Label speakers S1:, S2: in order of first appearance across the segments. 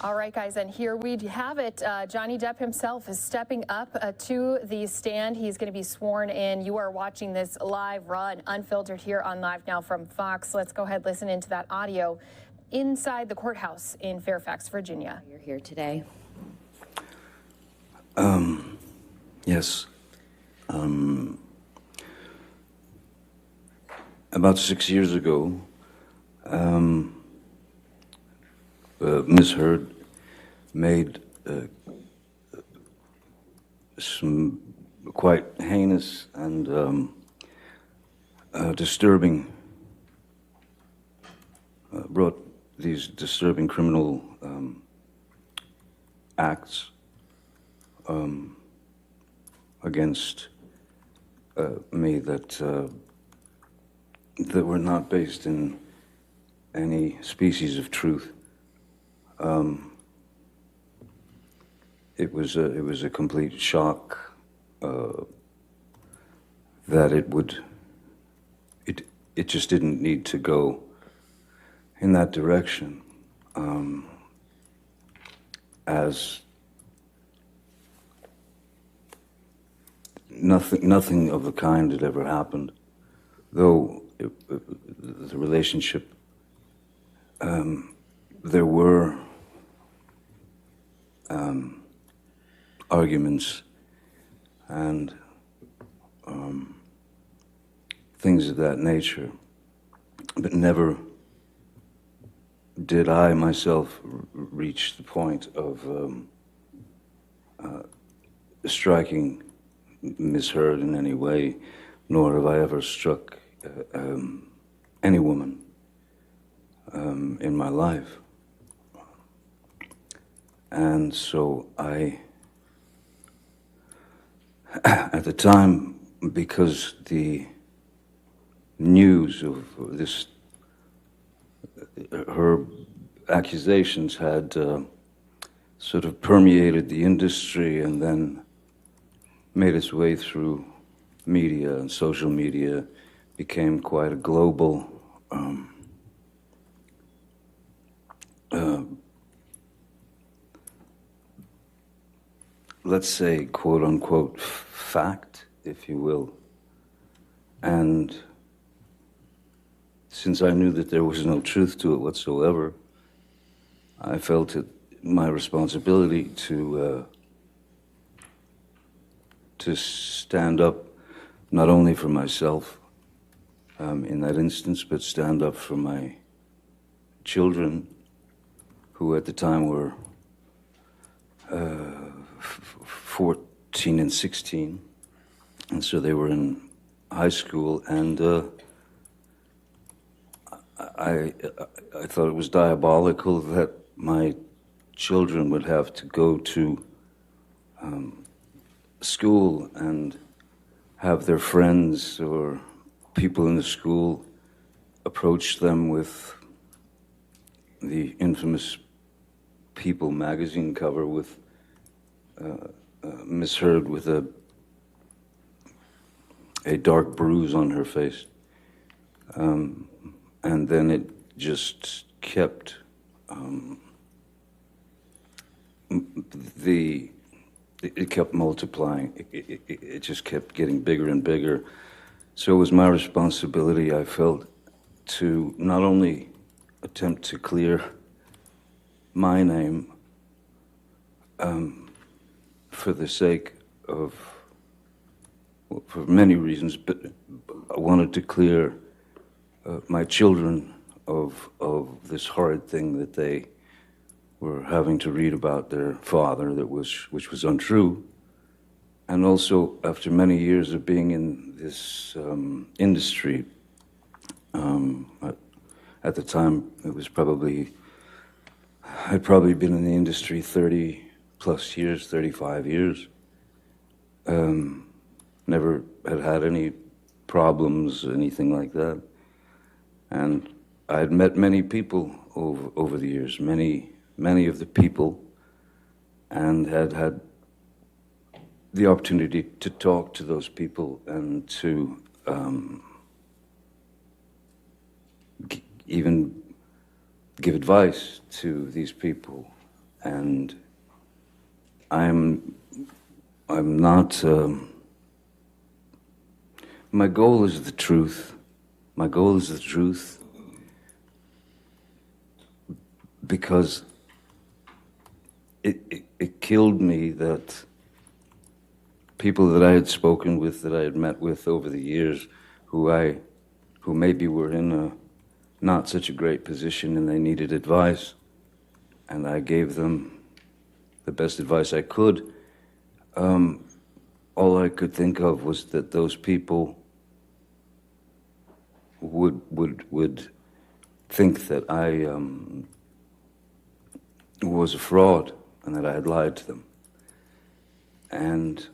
S1: All right, guys, and here we have it. Johnny Depp himself is stepping up to the stand. He's going to be sworn in. You are watching this live, raw, and unfiltered here on Live Now from Fox. Let's go ahead and listen into that audio inside the courthouse in Fairfax, Virginia.
S2: You're here today.
S3: Yes. About 6 years ago, Ms. Heard made some quite heinous and disturbing, brought these disturbing criminal acts against me that were not based in any species of truth. It was a complete shock that it just didn't need to go in that direction, as nothing of the kind had ever happened, though the relationship, there were arguments and things of that nature, but never did I myself reach the point of striking Ms. Heard in any way, nor have I ever struck any woman in my life. And so at the time, because the news of this, her accusations had sort of permeated the industry and then made its way through media and social media, became quite a global let's say, quote unquote, fact, if you will. And since I knew that there was no truth to it whatsoever, I felt it my responsibility to stand up not only for myself in that instance, but stand up for my children, who at the time were 14 and 16, and so they were in high school, and I thought it was diabolical that my children would have to go to school and have their friends or people in the school approach them with the infamous People magazine cover with Ms. Heard with a dark bruise on her face. And then it just kept, it kept multiplying. It just kept getting bigger and bigger. So it was my responsibility, I felt, to not only attempt to clear my name for the sake of, well, for many reasons, but I wanted to clear my children of this horrid thing that they were having to read about their father, which was untrue. And also, after many years of being in this industry, at the time it was I'd probably been in the industry 30 plus years, 35 years. Never had any problems, anything like that. And I had met many people over the years, many of the people, and had the opportunity to talk to those people and to even give advice to these people and I'm not. My goal is the truth. My goal is the truth because it killed me that people that I had spoken with, that I had met with over the years, who maybe were in a not such a great position and they needed advice, and I gave them the best advice I could. All I could think of was that those people would think that I was a fraud and that I had lied to them. And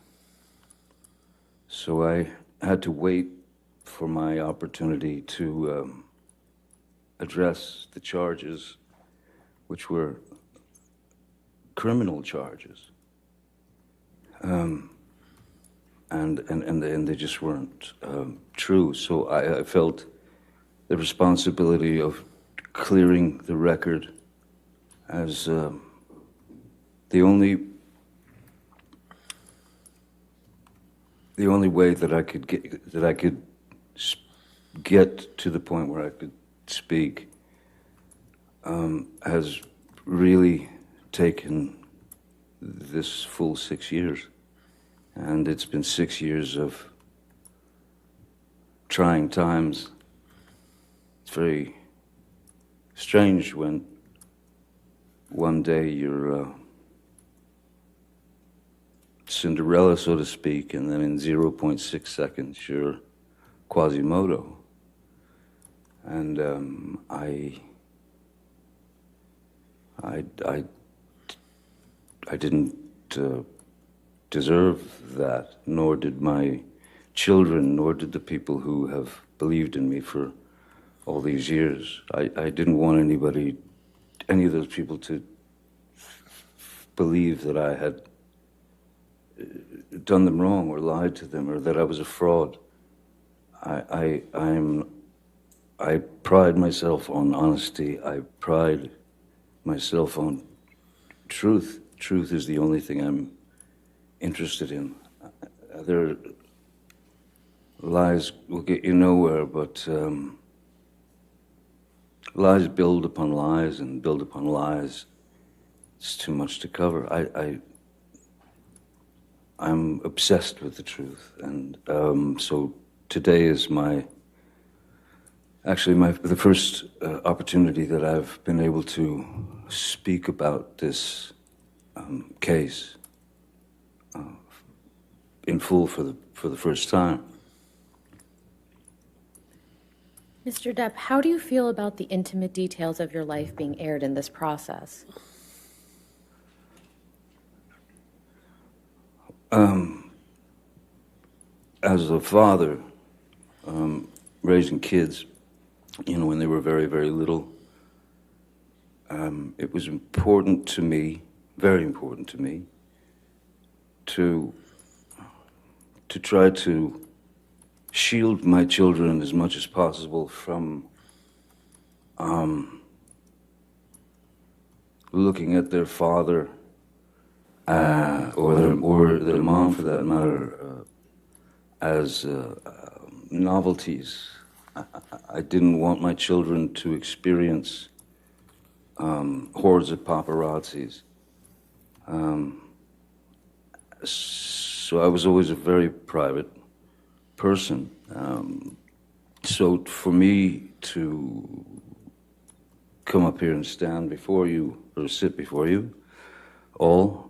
S3: so I had to wait for my opportunity to address the charges, which were criminal charges. And they just weren't true. So I felt the responsibility of clearing the record as the only way that I could get to the point where I could speak has really taken this full 6 years. And it's been 6 years of trying times. It's very strange when one day you're Cinderella, so to speak, and then in 0.6 seconds you're Quasimodo. And I didn't deserve that, nor did my children, nor did the people who have believed in me for all these years. I didn't want any of those people to believe that I had done them wrong or lied to them or that I was a fraud. I pride myself on honesty. I pride myself on truth. Truth is the only thing I'm interested in. Other lies will get you nowhere, but lies build upon lies and build upon lies. It's too much to cover. I'm obsessed with the truth, and so today is the first opportunity that I've been able to speak about this case in full for the first time.
S2: Mr. Depp, how do you feel about the intimate details of your life being aired in this process?
S3: As a father, raising kids, when they were very, very little, it was important to me, very important to me, to try to shield my children as much as possible from looking at their father or their mom, for that matter, as novelties. I didn't want my children to experience hordes of paparazzis. So I was always a very private person. So for me to come up here and stand before you, or sit before you all,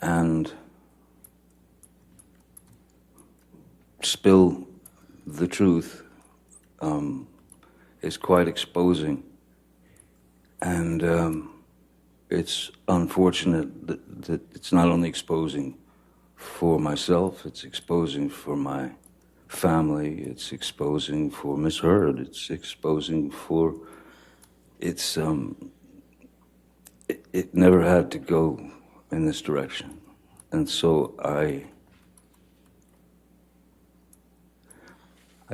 S3: and spill the truth is quite exposing. And it's unfortunate that it's not only exposing for myself, it's exposing for my family, it's exposing for Miss Heard, it's exposing for, it never had to go in this direction. And so I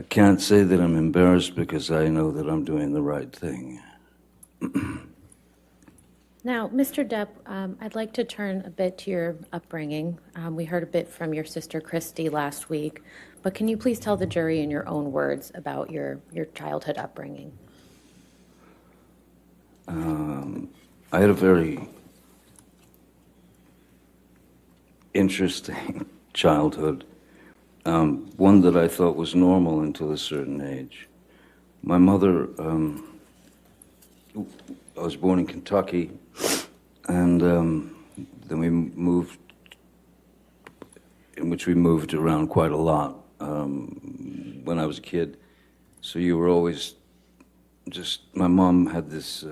S3: can't say that I'm embarrassed because I know that I'm doing the right thing.
S2: Now, Mr. Depp, I'd like to turn a bit to your upbringing. We heard a bit from your sister Christy last week, but can you please tell the jury in your own words about your childhood upbringing?
S3: I had a very interesting childhood, one that I thought was normal until a certain age. My mother, I was born in Kentucky, and then we moved, in which we moved around quite a lot when I was a kid. So you were always just, my mom had this,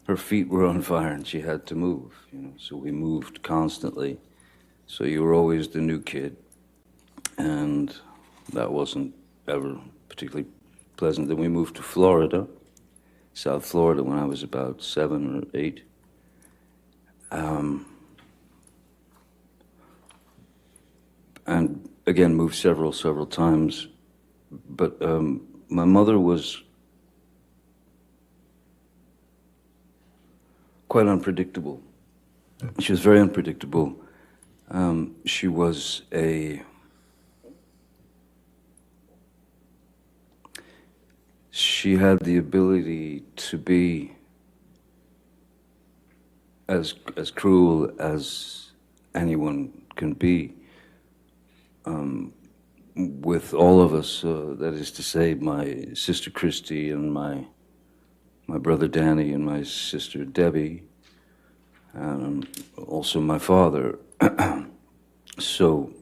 S3: her feet were on fire and she had to move, you know, so we moved constantly. So you were always the new kid, and that wasn't ever particularly pleasant. Then we moved to Florida, South Florida, when I was about 7 or 8. And again, moved several times. But my mother was quite unpredictable. She was very unpredictable. She was she had the ability to be as cruel as anyone can be with all of us. That is to say, my sister Christy and my brother Danny and my sister Debbie, and also my father. So,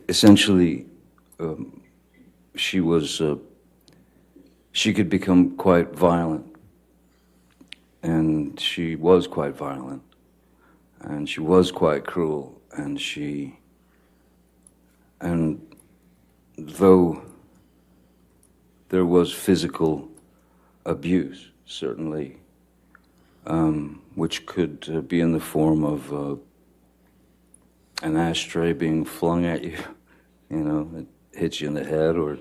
S3: essentially, she was, she could become quite violent, and she was quite violent, and she was quite cruel, and though there was physical abuse, certainly, which could be in the form of an ashtray being flung at you, you know, it hits you in the head, or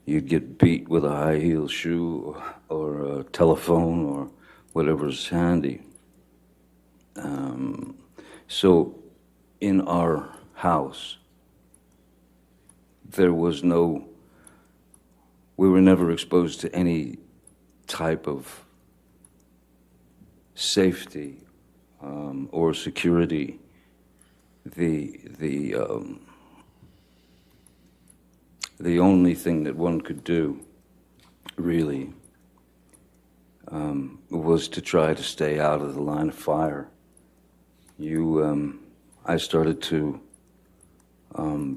S3: you'd get beat with a high-heel shoe or a telephone or whatever's handy. So in our house, there was no, we were never exposed to any type of safety or security. The only thing that one could do, really, was to try to stay out of the line of fire. I started to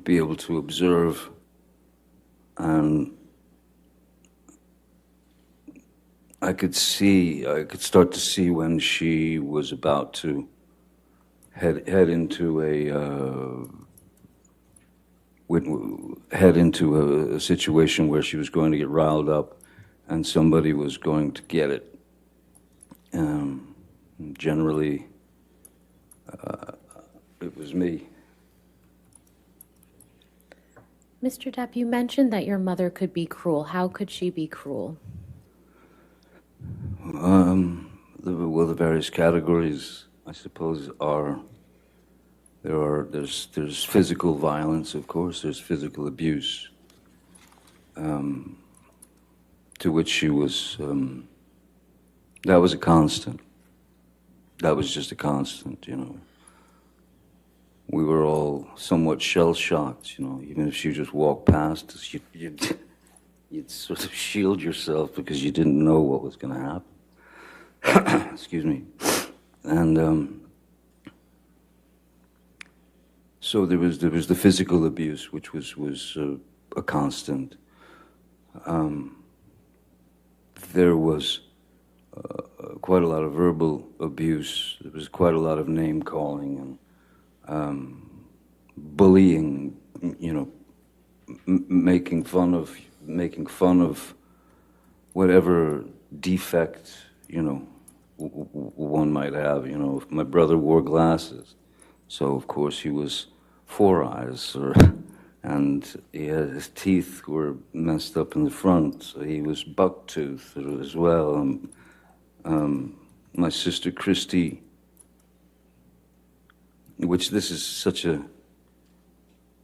S3: be able to observe, and I could start to see when she was about to head into a situation where she was going to get riled up, and somebody was going to get it. Generally, it was me.
S2: Mr. Depp, you mentioned that your mother could be cruel. How could she be cruel?
S3: The various categories, I suppose, there's physical violence, of course, there's physical abuse, to which she was, that was a constant. That was just a constant, you know. We were all somewhat shell-shocked, you know. Even if she just walked past us, you'd sort of shield yourself because you didn't know what was going to happen. Excuse me. And so there was the physical abuse, which was a constant. There was quite a lot of verbal abuse. There was quite a lot of name calling and bullying. You know, making fun of whatever defect, you know, one might have. You know, if my brother wore glasses, so of course he was four eyes, or and his teeth were messed up in the front, so he was buck-toothed as well. My sister Christy, which this is such a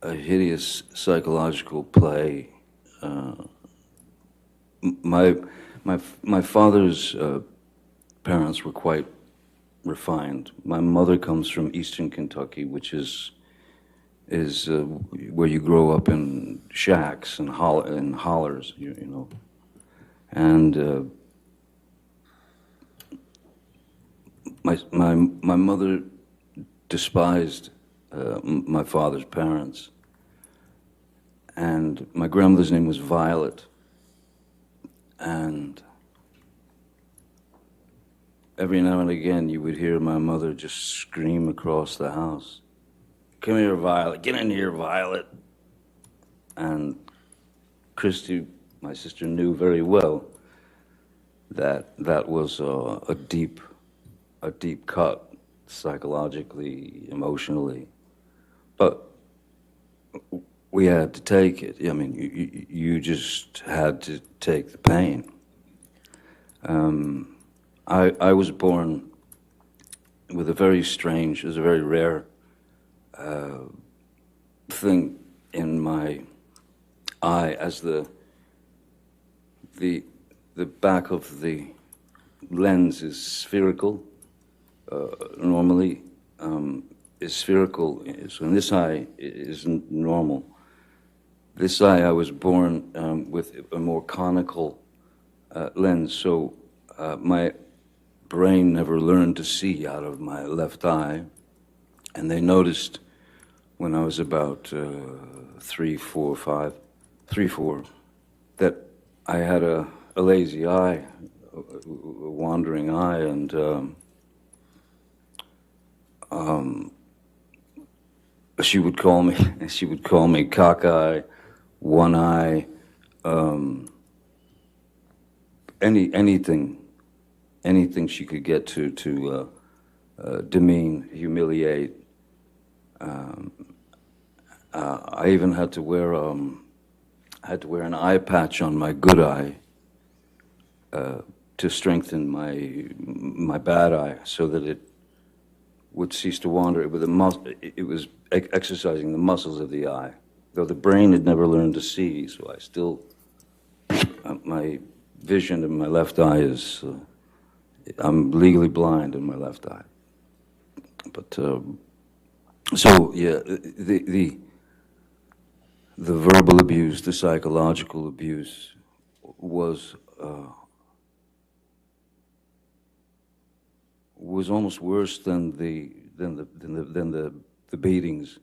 S3: hideous psychological play. My father's parents were quite refined. My mother comes from Eastern Kentucky, which is where you grow up in shacks and hollers, you know. And my mother despised my father's parents. And my grandmother's name was Violet. And every now and again you would hear my mother just scream across the house, "Come here, Violet, get in here, Violet." And Christy, my sister, knew very well that that was a deep cut, psychologically, emotionally. But we had to take it. I mean, you just had to take the pain. I was born with a very strange, it was a very rare thing in my eye, as the back of the lens is spherical. Normally, is spherical. So in this eye is normal. This eye, I was born with a more conical lens, so my brain never learned to see out of my left eye, and they noticed when I was about 3, 4, that I had a lazy eye, a wandering eye, and she would call me cockeye, one eye, anything she could get to demean, humiliate. I even had to wear an eye patch on my good eye to strengthen my bad eye, so that it would cease to wander. It was exercising the muscles of the eye, though the brain had never learned to see. So I still, my vision in my left eye is, I'm legally blind in my left eye. But so yeah, the verbal abuse, the psychological abuse was almost worse than the beatings,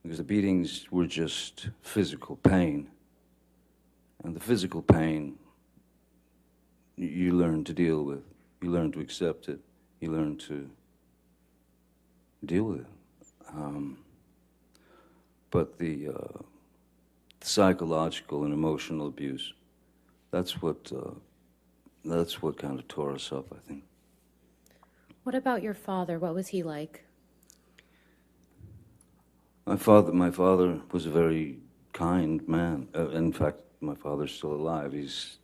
S3: because the beatings were just physical pain, and the physical pain you learn to deal with, you learn to accept it, you learn to deal with it. But the psychological and emotional abuse, that's what kind of tore us up, I think.
S2: What about your father? What was he like?
S3: My father was a very kind man. In fact, my father's still alive. He's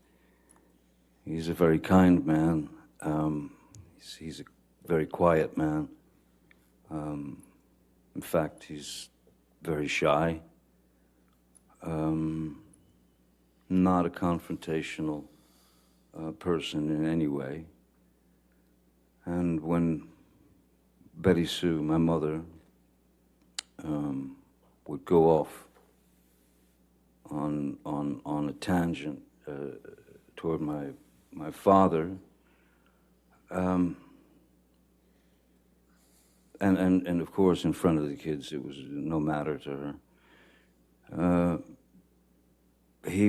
S3: a very kind man. He's a very quiet man. In fact, he's very shy. Not a confrontational person in any way. And when Betty Sue, my mother, would go off on a tangent toward my father, and of course in front of the kids it was no matter to her. He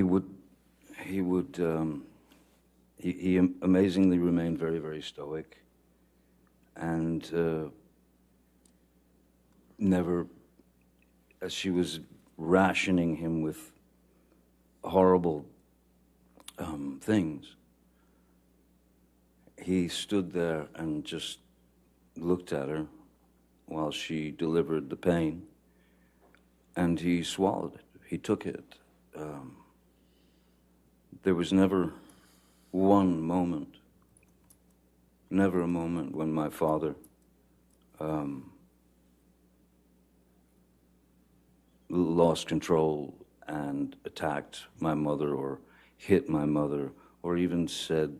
S3: amazingly remained very, very stoic, and never, as she was rationing him with horrible things, he stood there and just looked at her while she delivered the pain, and he swallowed it. He took it. There was never one moment, never a moment when my father lost control and attacked my mother or hit my mother or even said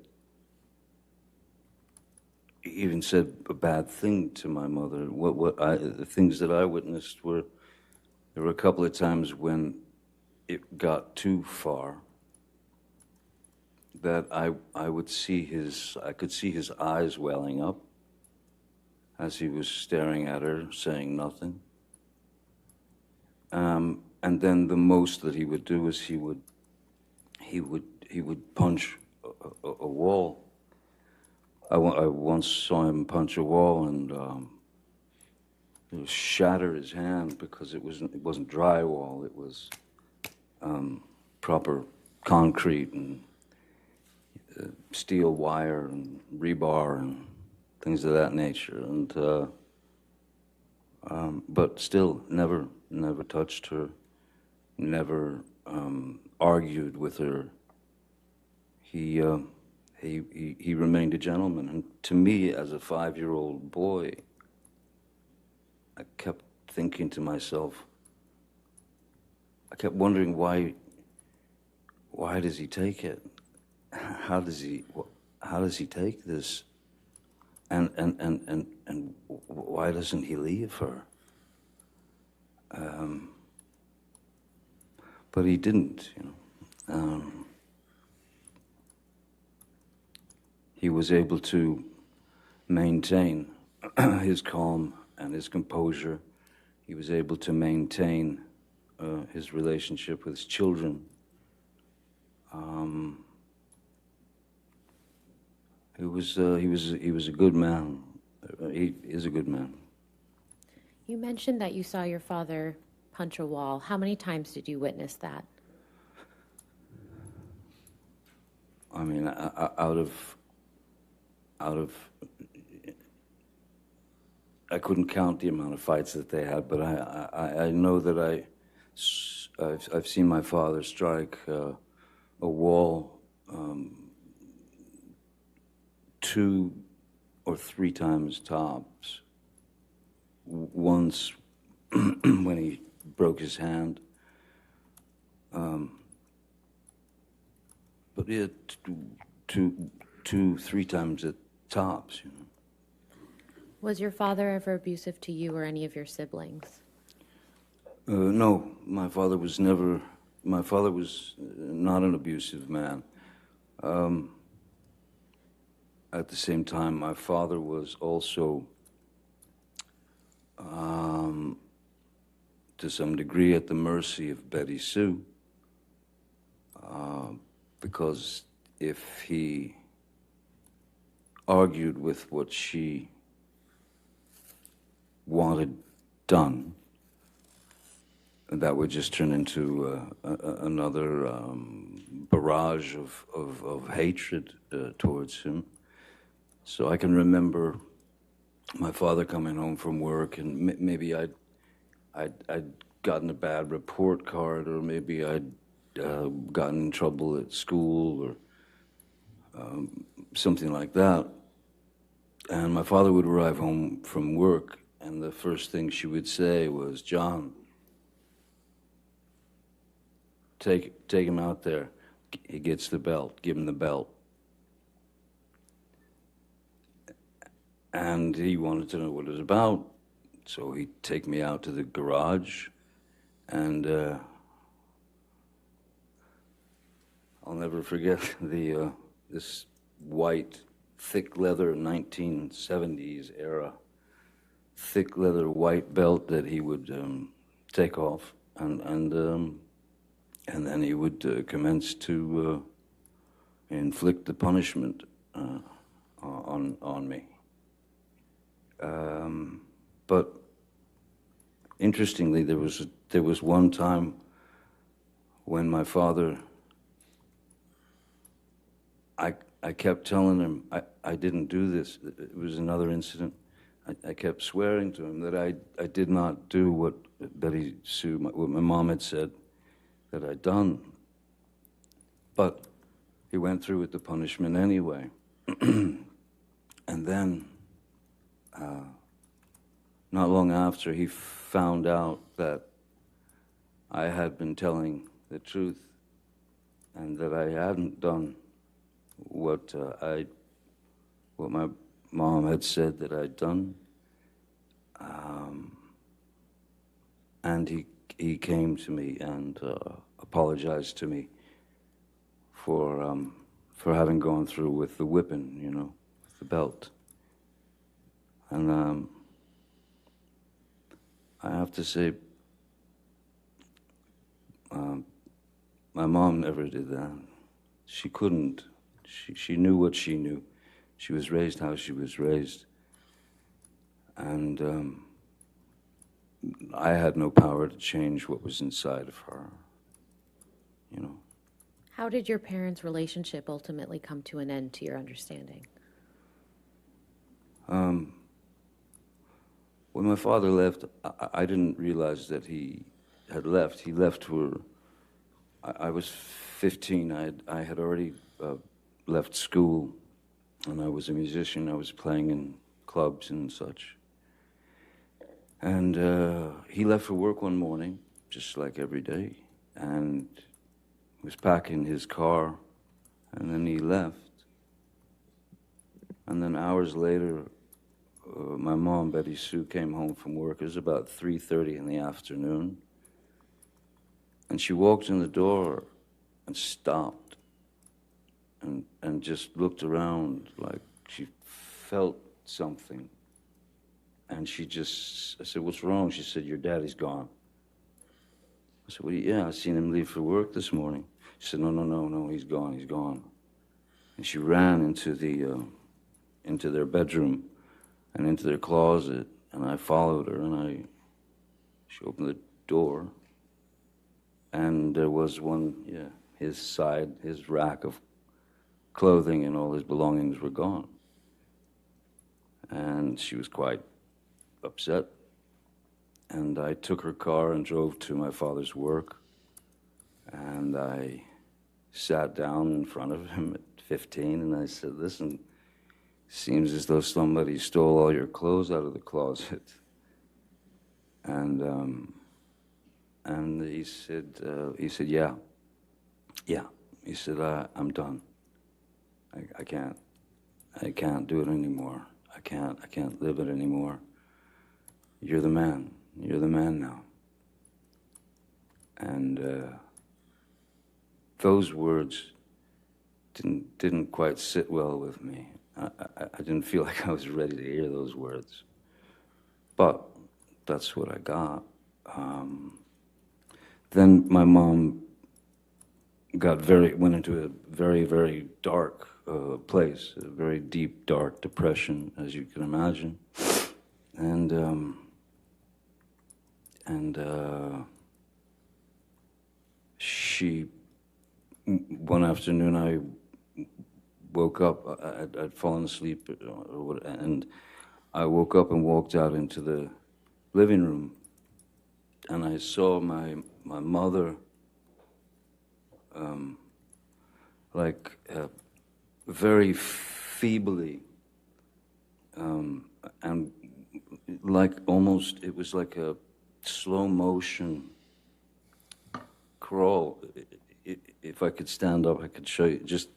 S3: a bad thing to my mother. The things that I witnessed were, there were a couple of times when it got too far, that I could see his eyes welling up as he was staring at her, saying nothing. And then the most that he would do is he would punch a wall. I once saw him punch a wall and shatter his hand because it wasn't drywall. It was proper concrete and steel wire and rebar and things of that nature. And but still, never touched her, never argued with her. He remained a gentleman. And to me, as a 5-year-old boy, I kept thinking to myself, I kept wondering why does he take it? How does he take this? And why doesn't he leave her? But he didn't, you know. He was able to maintain his calm and his composure. He was able to maintain his relationship with his children. He was a good man. He is a good man.
S2: You mentioned that you saw your father punch a wall. How many times did you witness that?
S3: I mean, out of, I couldn't count the amount of fights that they had, but I know that I've seen my father strike a wall 2 or 3 times tops. Once when he broke his hand, but yeah, 2-3 times at tops, you know.
S2: Was your father ever abusive to you or any of your siblings?
S3: No, my father was not an abusive man. At the same time, my father was also, to some degree, at the mercy of Betty Sue, because if he argued with what she wanted done, that would just turn into another barrage of hatred towards him. So I can remember my father coming home from work, and maybe I'd gotten a bad report card, or maybe I'd gotten in trouble at school, or something like that. And my father would arrive home from work, and the first thing she would say was, "John, take him out there. He gets the belt. Give him the belt." And he wanted to know what it was about, so he'd take me out to the garage, and I'll never forget this white, thick leather 1970s era, thick leather white belt that he would take off, and then he would commence to inflict the punishment on me. But interestingly, there was one time when my father, I kept telling him I didn't do this. It was another incident. I kept swearing to him that I did not do what Betty Sue, what my mom had said that I'd done. But he went through with the punishment anyway. And then, not long after, he found out that I had been telling the truth and that I hadn't done what my mom had said that I'd done. And he came to me and apologized to me for having gone through with the whipping, you know, with the belt. And I have to say, my mom never did that. She couldn't. She knew what she knew. She was raised how she was raised. And I had no power to change what was inside of her, you know.
S2: How did your parents' relationship ultimately come to an end, to your understanding?
S3: When my father left, I didn't realize that he had left. He left for, I was 15. I had already left school, and I was a musician. I was playing in clubs and such. And he left for work one morning, just like every day, and was packing his car, and then he left. And then hours later, my mom, Betty Sue, came home from work. It was about 3:30 in the afternoon. And she walked in the door and stopped and just looked around like she felt something. And I said, "What's wrong?" She said, "Your daddy's gone." I said, "Well, yeah, I seen him leave for work this morning." She said, No, he's gone. And she ran into their bedroom and into their closet, and I followed her, and she opened the door, and there was his rack of clothing and all his belongings were gone. And she was quite upset, and I took her car and drove to my father's work, and I sat down in front of him at 15, and I said, "Listen, seems as though somebody stole all your clothes out of the closet." And he said, yeah. He said, "I'm done. I can't do it anymore. I can't live it anymore. You're the man. You're the man now." And those words didn't quite sit well with me. I didn't feel like I was ready to hear those words. But that's what I got. Then my mom went into a very, very dark place, a very deep, dark depression, as you can imagine. And one afternoon I woke up, I'd fallen asleep, and I woke up and walked out into the living room, and I saw my mother, very feebly, and like almost, it was like a slow motion crawl. If I could stand up, I could show you just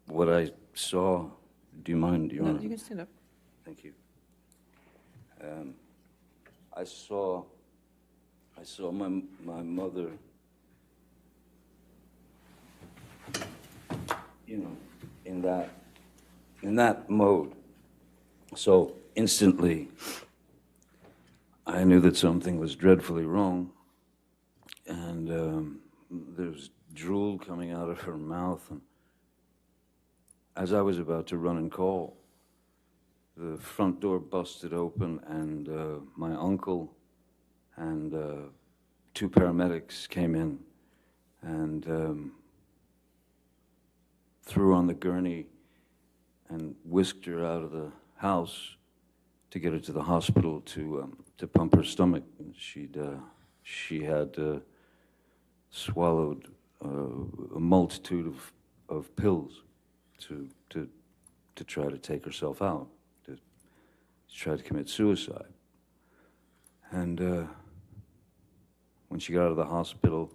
S3: what I saw. Do you mind?
S4: No, you can stand up.
S3: Thank you. I saw my mother, you know, in that mode. So instantly, I knew that something was dreadfully wrong, and there was drool coming out of her mouth. And as I was about to run and call, the front door busted open, and my uncle and two paramedics came in and threw her on the gurney and whisked her out of the house to get her to the hospital to pump her stomach. She had swallowed a multitude of pills to try to take herself out, to try to commit suicide. And when she got out of the hospital,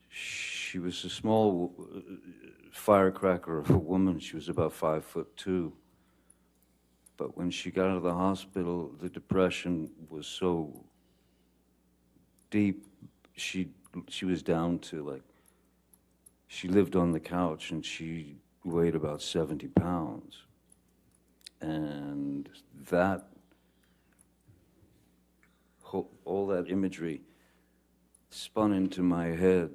S3: she was a small firecracker of a woman. She was about 5'2". But when she got out of the hospital, the depression was so deep. She was down to, like, she lived on the couch and she weighed about 70 pounds. And that, all that imagery spun into my head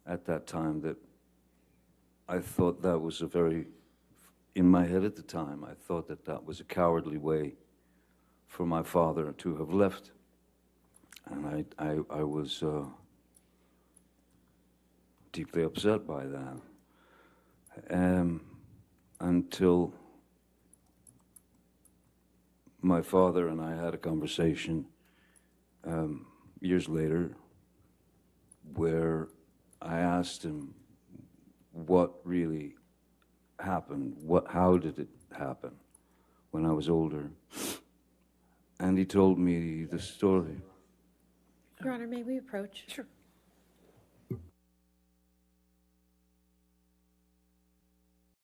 S3: at that time, that I thought that was in my head at the time, I thought that was a cowardly way for my father to have left. And I was deeply upset by that. Until my father and I had a conversation years later where I asked him what really happened, how did it happen when I was older. And he told me the story.
S2: Your Honor, may we approach?
S1: Sure.